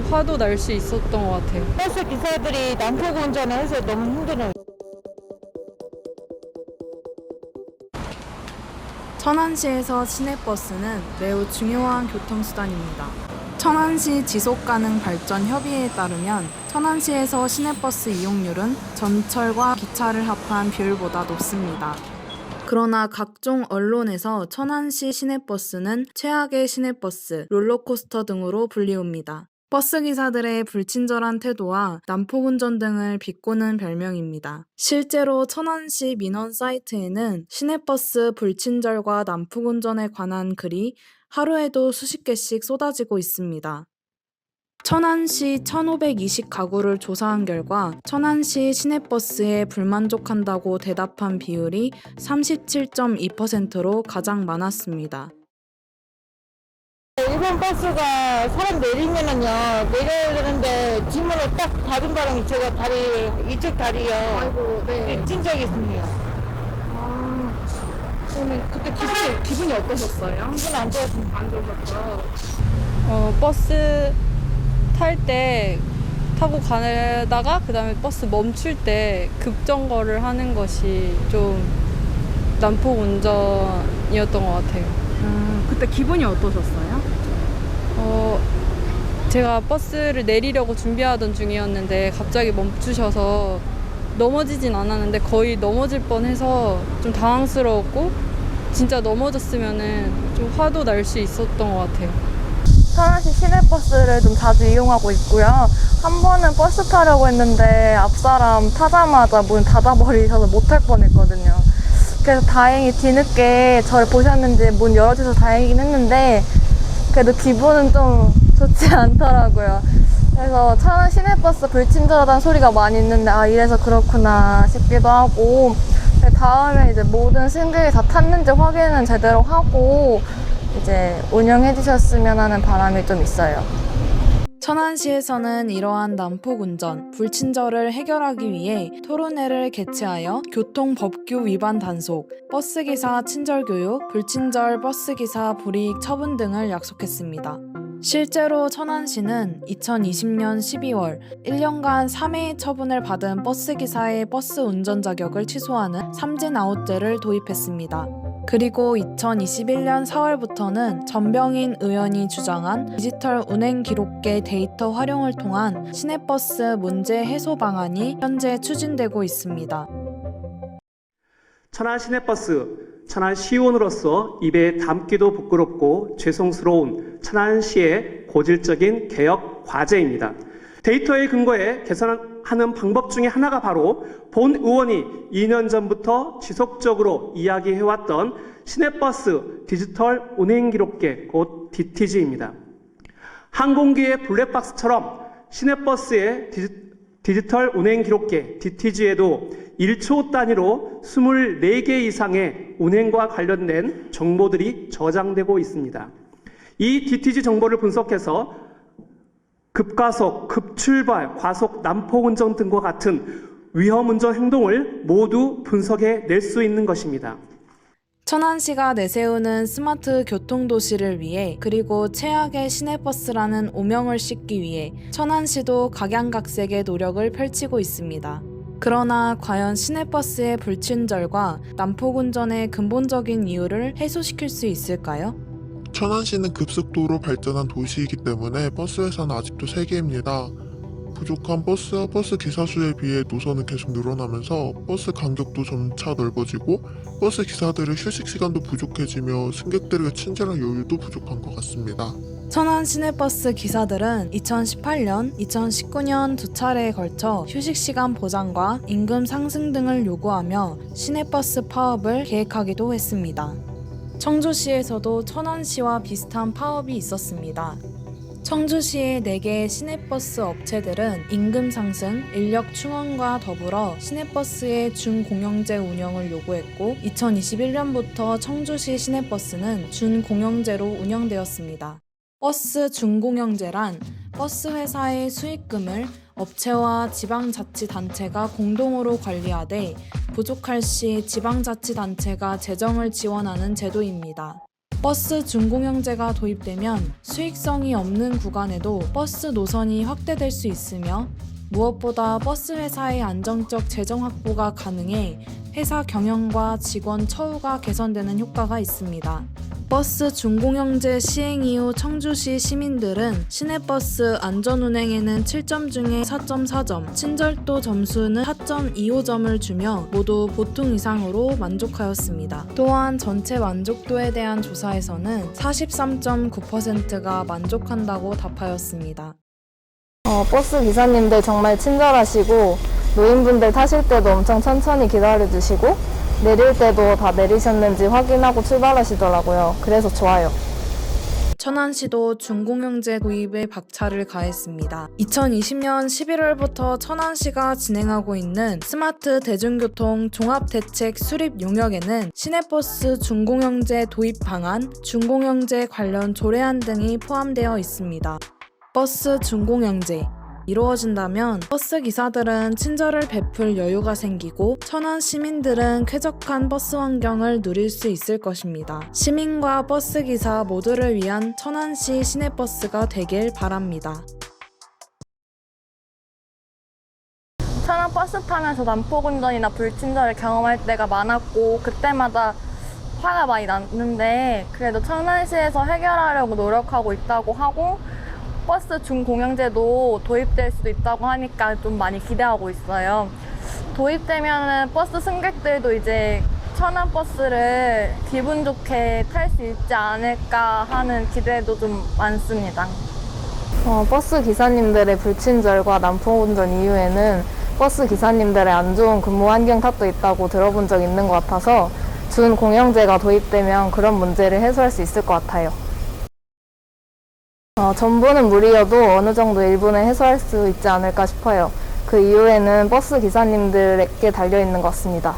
좀 화도 날 수 있었던 것 같아요. 버스 기사들이 난폭 운전을 해서 너무 힘들어요. 천안시에서 시내버스는 매우 중요한 교통수단입니다. 천안시 지속가능 발전 협의회에 따르면 천안시에서 시내버스 이용률은 전철과 기차를 합한 비율보다 높습니다. 그러나 각종 언론에서 천안시 시내버스는 최악의 시내버스, 롤러코스터 등으로 불리웁니다. 버스기사들의 불친절한 태도와 난폭운전 등을 비꼬는 별명입니다. 실제로 천안시 민원 사이트에는 시내버스 불친절과 난폭운전에 관한 글이 하루에도 수십 개씩 쏟아지고 있습니다. 천안시 1520가구를 조사한 결과 천안시 시내버스에 불만족한다고 대답한 비율이 37.2%로 가장 많았습니다. 일본 버스가 사람 내리면은요, 내려야 되는데 뒷문을 딱 닫은 바람에 제가 이쪽 다리요. 아이고, 네. 찐 적이 있습니다. 그러면 그때 기분이 어떠셨어요? 기분 안 좋았습니다. 안 좋으셨죠? 버스 탈 때 타고 가다가 그다음에 버스 멈출 때 급정거를 하는 것이 좀 난폭 운전이었던 것 같아요. 그때 기분이 어떠셨어요? 제가 버스를 내리려고 준비하던 중이었는데 갑자기 멈추셔서 넘어지진 않았는데 거의 넘어질 뻔해서 좀 당황스러웠고 진짜 넘어졌으면은 좀 화도 날 수 있었던 것 같아요. 천안시 시내버스를 좀 자주 이용하고 있고요. 한 번은 버스 타려고 했는데 앞사람 타자마자 문 닫아버리셔서 못 탈 뻔했거든요. 그래서 다행히 뒤늦게 저를 보셨는지 문 열어주셔서 다행이긴 했는데 그래도 기분은 좀 좋지 않더라고요. 그래서 천안 시내버스 불친절하다는 소리가 많이 있는데 이래서 그렇구나 싶기도 하고 다음에 이제 모든 승객이 다 탔는지 확인은 제대로 하고 이제 운영해 주셨으면 하는 바람이 좀 있어요. 천안시에서는 이러한 난폭운전, 불친절을 해결하기 위해 토론회를 개최하여 교통법규 위반 단속, 버스기사 친절교육, 불친절 버스기사 불이익 처분 등을 약속했습니다. 실제로 천안시는 2020년 12월 1년간 3회의 처분을 받은 버스기사의 버스 운전 자격을 취소하는 삼진아웃제를 도입했습니다. 그리고 2021년 4월부터는 전병인 의원이 주장한 디지털 운행 기록계 데이터 활용을 통한 시내버스 문제 해소 방안이 현재 추진되고 있습니다. 천안 시내버스, 천안 시의원으로서 입에 담기도 부끄럽고 죄송스러운 천안시의 고질적인 개혁 과제입니다. 데이터에 근거해 개선하는 방법 중에 하나가 바로 본 의원이 2년 전부터 지속적으로 이야기해왔던 시내버스 디지털 운행기록계, 곧 DTG입니다. 항공기의 블랙박스처럼 시내버스의 디지털 운행기록계 DTG에도 1초 단위로 24개 이상의 운행과 관련된 정보들이 저장되고 있습니다. 이 DTG 정보를 분석해서 급가속, 급출발, 과속, 난폭운전 등과 같은 위험운전 행동을 모두 분석해 낼 수 있는 것입니다. 천안시가 내세우는 스마트 교통도시를 위해 그리고 최악의 시내버스라는 오명을 씻기 위해 천안시도 각양각색의 노력을 펼치고 있습니다. 그러나 과연 시내버스의 불친절과 난폭운전의 근본적인 이유를 해소시킬 수 있을까요? 천안시는 급속도로 발전한 도시이기 때문에 버스 회사는 아직도 세개입니다. 부족한 버스와 버스 기사 수에 비해 노선은 계속 늘어나면서 버스 간격도 점차 넓어지고 버스 기사들의 휴식 시간도 부족해지며 승객들에게 친절한 여유도 부족한 것 같습니다. 천안 시내버스 기사들은 2018년, 2019년 두 차례에 걸쳐 휴식시간 보장과 임금 상승 등을 요구하며 시내버스 파업을 계획하기도 했습니다. 청주시에서도 천안시와 비슷한 파업이 있었습니다. 청주시의 4개의 시내버스 업체들은 임금 상승, 인력 충원과 더불어 시내버스의 준공영제 운영을 요구했고 2021년부터 청주시 시내버스는 준공영제로 운영되었습니다. 버스 준공영제란 버스 회사의 수익금을 업체와 지방자치단체가 공동으로 관리하되 부족할 시 지방자치단체가 재정을 지원하는 제도입니다. 버스 준공영제가 도입되면 수익성이 없는 구간에도 버스 노선이 확대될 수 있으며 무엇보다 버스 회사의 안정적 재정 확보가 가능해 회사 경영과 직원 처우가 개선되는 효과가 있습니다. 버스 준공영제 시행 이후 청주시 시민들은 시내버스 안전운행에는 7점 중에 4.4점, 친절도 점수는 4.25점을 주며 모두 보통 이상으로 만족하였습니다. 또한 전체 만족도에 대한 조사에서는 43.9%가 만족한다고 답하였습니다. 버스 기사님들 정말 친절하시고 노인분들 타실 때도 엄청 천천히 기다려주시고 내릴 때도 다 내리셨는지 확인하고 출발하시더라고요. 그래서 좋아요. 천안시도 준공영제 도입에 박차를 가했습니다. 2020년 11월부터 천안시가 진행하고 있는 스마트 대중교통 종합대책 수립 용역에는 시내버스 준공영제 도입 방안, 준공영제 관련 조례안 등이 포함되어 있습니다. 버스 준공영제 이루어진다면 버스 기사들은 친절을 베풀 여유가 생기고 천안 시민들은 쾌적한 버스 환경을 누릴 수 있을 것입니다. 시민과 버스 기사 모두를 위한 천안시 시내버스가 되길 바랍니다. 천안 버스 타면서 난폭운전이나 불친절을 경험할 때가 많았고 그때마다 화가 많이 났는데 그래도 천안시에서 해결하려고 노력하고 있다고 하고 버스 준공영제도 도입될 수도 있다고 하니까 좀 많이 기대하고 있어요. 도입되면은 버스 승객들도 이제 천안 버스를 기분 좋게 탈 수 있지 않을까 하는 기대도 좀 많습니다. 버스 기사님들의 불친절과 난폭운전 이후에는 버스 기사님들의 안 좋은 근무 환경 탓도 있다고 들어본 적 있는 것 같아서 준공영제가 도입되면 그런 문제를 해소할 수 있을 것 같아요. 전부는 무리여도 어느 정도 일부는 해소할 수 있지 않을까 싶어요. 그 이후에는 버스 기사님들에게 달려있는 것 같습니다.